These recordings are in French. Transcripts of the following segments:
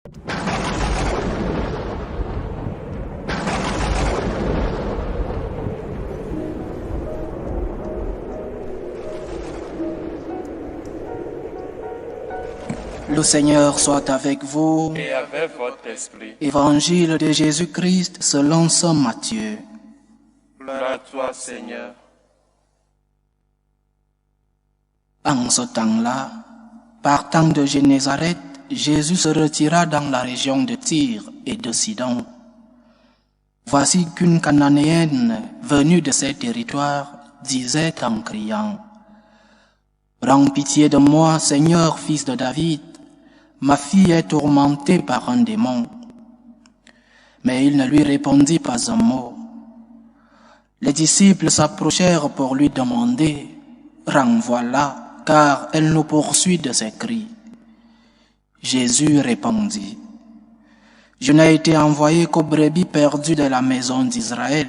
Le Seigneur soit avec vous. Et avec votre esprit. Évangile de Jésus-Christ selon saint Matthieu. Gloire à toi, Seigneur. En ce temps-là, partant de Génézareth, Jésus se retira dans la région de Tyr et de Sidon. Voici qu'une Cananéenne venue de ces territoires disait en criant: « Rends pitié de moi, Seigneur, fils de David. Ma fille est tourmentée par un démon. » Mais il ne lui répondit pas un mot. Les disciples s'approchèrent pour lui demander: « Renvoie-la, car elle nous poursuit de ses cris. » Jésus répondit: « Je n'ai été envoyé qu'aux brebis perdues de la maison d'Israël. »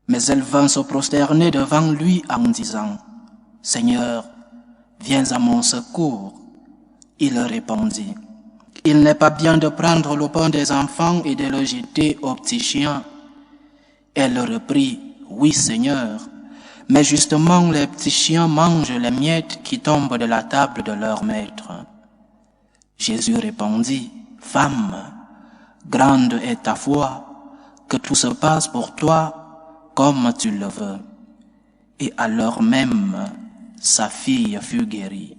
Mais elle vint se prosterner devant lui en disant: « Seigneur, viens à mon secours. » Il répondit: « Il n'est pas bien de prendre le pain des enfants et de le jeter aux petits chiens. » Elle reprit: « Oui, Seigneur, mais justement les petits chiens mangent les miettes qui tombent de la table de leur maître. » Jésus répondit: « Femme, grande est ta foi, que tout se passe pour toi comme tu le veux. » Et à l'heure même, sa fille fut guérie.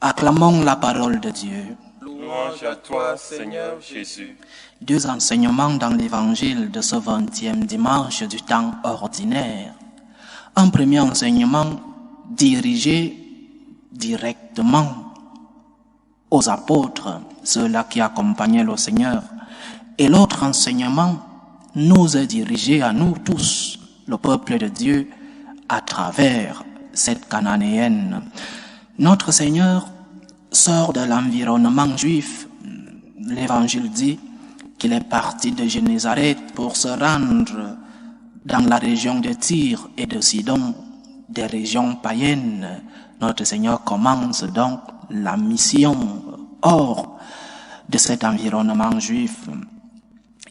Acclamons la parole de Dieu. Louange à toi, Seigneur Jésus. Deux enseignements dans l'évangile de ce 20e dimanche du temps ordinaire. Un premier enseignement dirigé directement aux apôtres, ceux-là qui accompagnaient le Seigneur. Et l'autre enseignement nous est dirigé à nous tous, le peuple de Dieu, à travers cette Cananéenne. Notre Seigneur sort de l'environnement juif. L'Évangile dit qu'il est parti de Génézareth pour se rendre dans la région de Tyr et de Sidon, des régions païennes. Notre Seigneur commence donc la mission hors de cet environnement juif.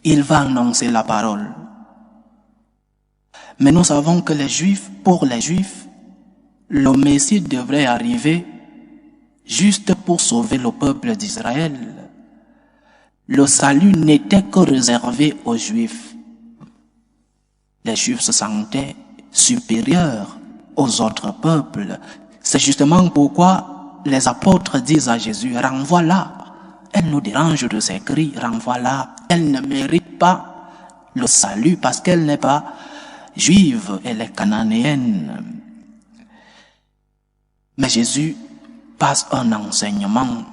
Il va annoncer la parole. Mais nous savons que pour les Juifs, le Messie devrait arriver juste pour sauver le peuple d'Israël. Le salut n'était que réservé aux Juifs. Les Juifs se sentaient supérieurs aux autres peuples. C'est justement pourquoi les apôtres disent à Jésus: « Renvoie-la, elle nous dérange de ses cris, renvoie-la, elle ne mérite pas le salut parce qu'elle n'est pas juive, elle est cananéenne. » Mais Jésus passe un enseignement.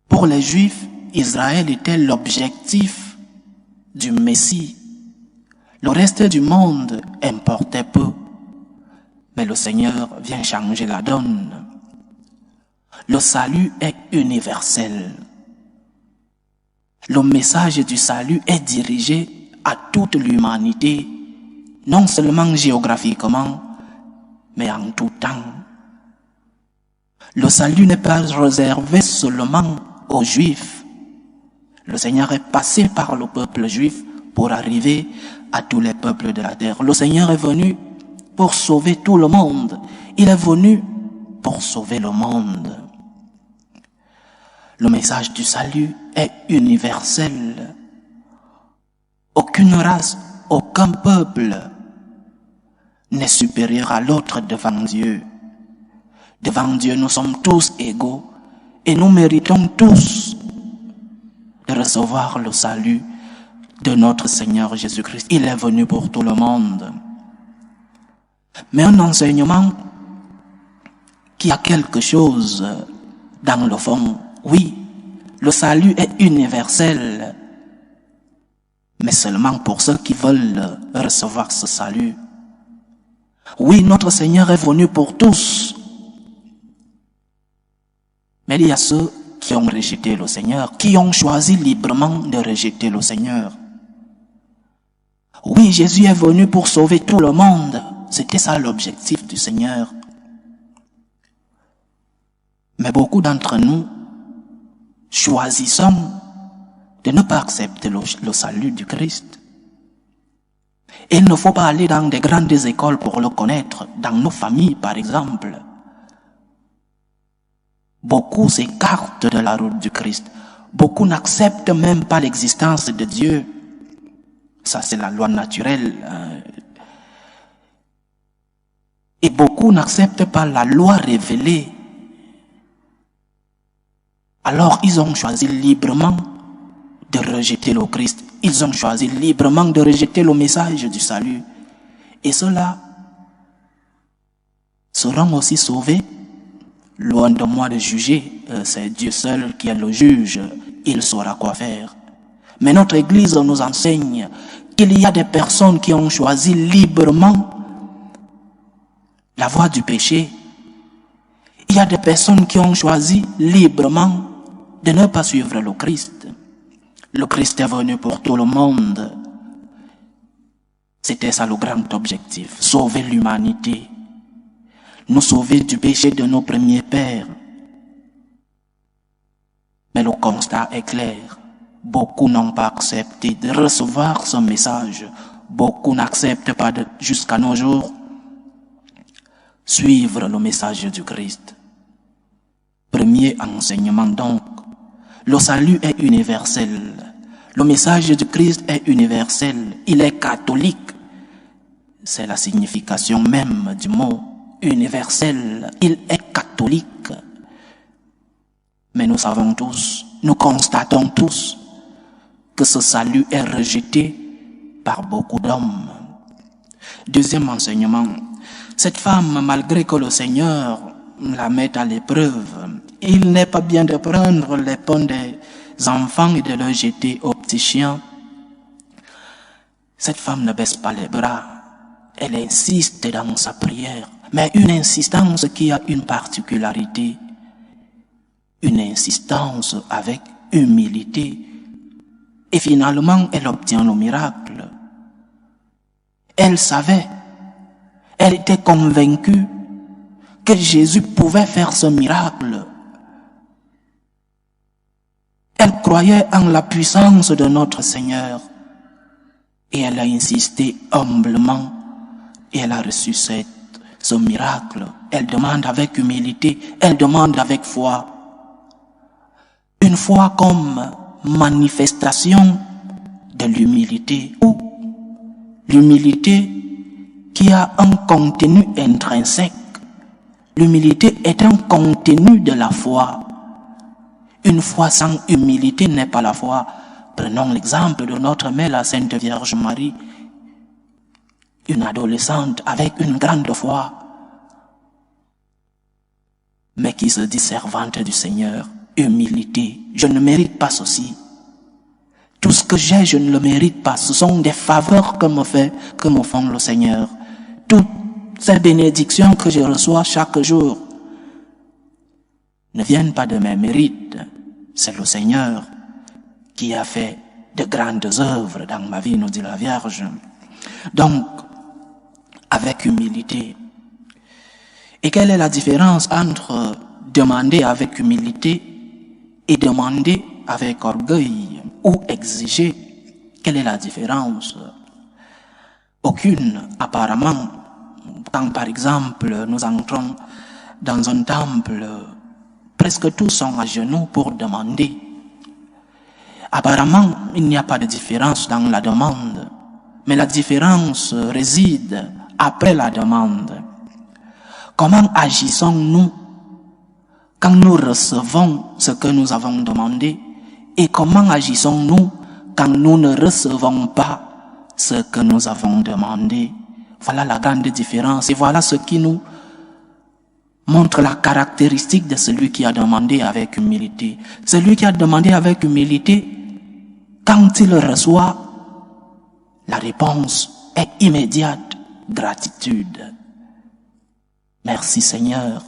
Pour les Juifs, Israël était l'objectif du Messie. Le reste du monde importait peu. Mais le Seigneur vient changer la donne. Le salut est universel. Le message du salut est dirigé à toute l'humanité, non seulement géographiquement, mais en tout temps. Le salut n'est pas réservé seulement aux Juifs. Le Seigneur est passé par le peuple juif pour arriver à tous les peuples de la terre. Le Seigneur est venu pour sauver tout le monde. Il est venu pour sauver le monde. Le message du salut est universel. Aucune race, aucun peuple n'est supérieur à l'autre devant Dieu. Devant Dieu, nous sommes tous égaux et nous méritons tous de recevoir le salut de notre Seigneur Jésus-Christ. Il est venu pour tout le monde. Mais un enseignement qui a quelque chose dans le fond. Oui, le salut est universel, mais seulement pour ceux qui veulent recevoir ce salut. Oui, notre Seigneur est venu pour tous. Mais il y a ceux qui ont rejeté le Seigneur, qui ont choisi librement de rejeter le Seigneur. Oui, Jésus est venu pour sauver tout le monde. C'était ça l'objectif du Seigneur. Mais beaucoup d'entre nous choisissons de ne pas accepter le salut du Christ. Et il ne faut pas aller dans des grandes écoles pour le connaître, dans nos familles par exemple. Beaucoup s'écartent de la route du Christ. Beaucoup n'acceptent même pas l'existence de Dieu. Ça, c'est la loi naturelle. Et beaucoup n'acceptent pas la loi révélée. Alors, ils ont choisi librement de rejeter le Christ. Ils ont choisi librement de rejeter le message du salut. Et ceux-là seront aussi sauvés. Loin de moi de juger, c'est Dieu seul qui est le juge. Il saura quoi faire. Mais notre Église nous enseigne qu'il y a des personnes qui ont choisi librement la voie du péché. Il y a des personnes qui ont choisi librement de ne pas suivre le Christ. Le Christ est venu pour tout le monde. C'était ça le grand objectif, sauver l'humanité, nous sauver du péché de nos premiers pères. Mais le constat est clair. Beaucoup n'ont pas accepté de recevoir ce message. Beaucoup n'acceptent pas jusqu'à nos jours suivre le message du Christ. Premier enseignement donc, le salut est universel. Le message du Christ est universel. Il est catholique. C'est la signification même du mot universel. Il est catholique. Mais nous savons tous, nous constatons tous que ce salut est rejeté par beaucoup d'hommes. Deuxième enseignement, cette femme, malgré que le Seigneur la mette à l'épreuve, il n'est pas bien de prendre les pains des enfants et de les jeter aux petits chiens. Cette femme ne baisse pas les bras. Elle insiste dans sa prière, mais une insistance qui a une particularité. Une insistance avec humilité. Et finalement, elle obtient le miracle. Elle savait, elle était convaincue que Jésus pouvait faire ce miracle. Elle croyait en la puissance de notre Seigneur. Et elle a insisté humblement. Et elle a reçu ce miracle. Elle demande avec humilité. Elle demande avec foi. Une foi comme manifestation de l'humilité. Ou l'humilité qui a un contenu intrinsèque. L'humilité est un contenu de la foi. Une foi sans humilité n'est pas la foi. Prenons l'exemple de notre mère, la Sainte Vierge Marie, une adolescente avec une grande foi, mais qui se dit servante du Seigneur. Humilité. Je ne mérite pas ceci. Tout ce que j'ai, je ne le mérite pas. Ce sont des faveurs que me font le Seigneur. Toutes ces bénédictions que je reçois chaque jour ne viennent pas de mes mérites. C'est le Seigneur qui a fait de grandes œuvres dans ma vie, nous dit la Vierge. Donc, avec humilité. Et quelle est la différence entre demander avec humilité et demander avec orgueil ou exiger? Quelle est la différence? Aucune, apparemment. Quand par exemple nous entrons dans un temple, presque tous sont à genoux pour demander. Apparemment, il n'y a pas de différence dans la demande, mais la différence réside après la demande. Comment agissons-nous quand nous recevons ce que nous avons demandé et comment agissons-nous quand nous ne recevons pas ce que nous avons demandé? Voilà la grande différence et voilà ce qui nous montre la caractéristique de celui qui a demandé avec humilité. Celui qui a demandé avec humilité, quand il reçoit, la réponse est immédiate, gratitude. Merci Seigneur.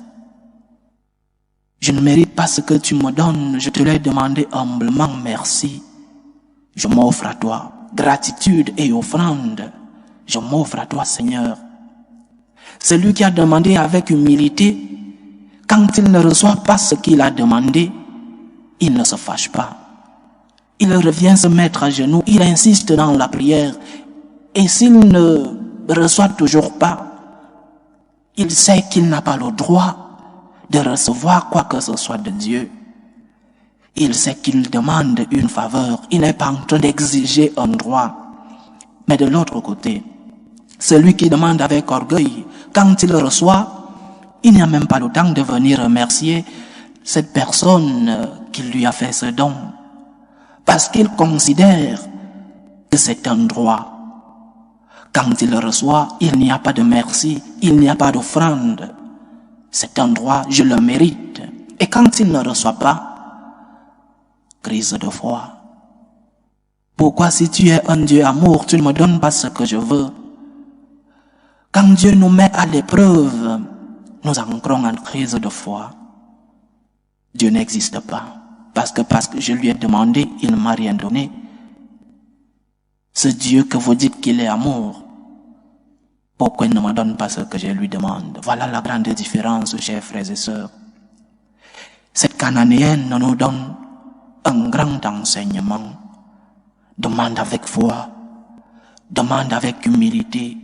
Je ne mérite pas ce que tu me donnes, je te l'ai demandé humblement, merci. Je m'offre à toi, gratitude et offrande. Je m'offre à toi Seigneur. Celui qui a demandé avec humilité, quand il ne reçoit pas ce qu'il a demandé, il ne se fâche pas. Il revient se mettre à genoux, il insiste dans la prière. Et s'il ne reçoit toujours pas, il sait qu'il n'a pas le droit de recevoir quoi que ce soit de Dieu. Il sait qu'il demande une faveur, il n'est pas en train d'exiger un droit. Mais de l'autre côté, celui qui demande avec orgueil, quand il reçoit, il n'a même pas le temps de venir remercier cette personne qui lui a fait ce don. Parce qu'il considère que c'est un droit. Quand il reçoit, il n'y a pas de merci, il n'y a pas d'offrande. C'est un droit, je le mérite. Et quand il ne reçoit pas, crise de foi. Pourquoi si tu es un Dieu amour, tu ne me donnes pas ce que je veux? Quand Dieu nous met à l'épreuve, nous entrons en crise de foi. Dieu n'existe pas. Parce que je lui ai demandé, il ne m'a rien donné. Ce Dieu que vous dites qu'il est amour, pourquoi il ne me donne pas ce que je lui demande? Voilà la grande différence, chers frères et sœurs. Cette Cananéenne nous donne un grand enseignement. Demande avec foi, demande avec humilité.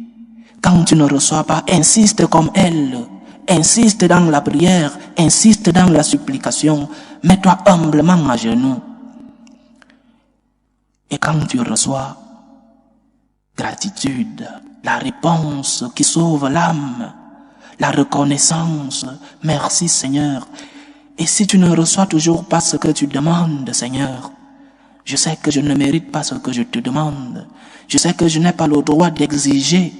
Quand tu ne reçois pas, insiste comme elle. Insiste dans la prière, insiste dans la supplication. Mets-toi humblement à genoux. Et quand tu reçois, gratitude, la réponse qui sauve l'âme, la reconnaissance, merci Seigneur. Et si tu ne reçois toujours pas ce que tu demandes, Seigneur, je sais que je ne mérite pas ce que je te demande. Je sais que je n'ai pas le droit d'exiger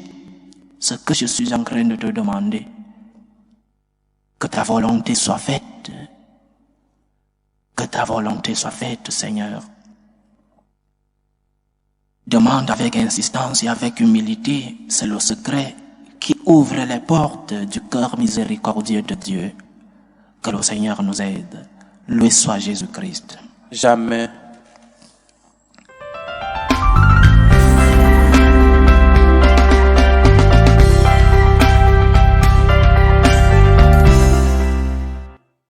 ce que je suis en train de te demander. Que ta volonté soit faite. Que ta volonté soit faite, Seigneur. Demande avec insistance et avec humilité, c'est le secret qui ouvre les portes du cœur miséricordieux de Dieu. Que le Seigneur nous aide. Loué soit Jésus-Christ. Jamais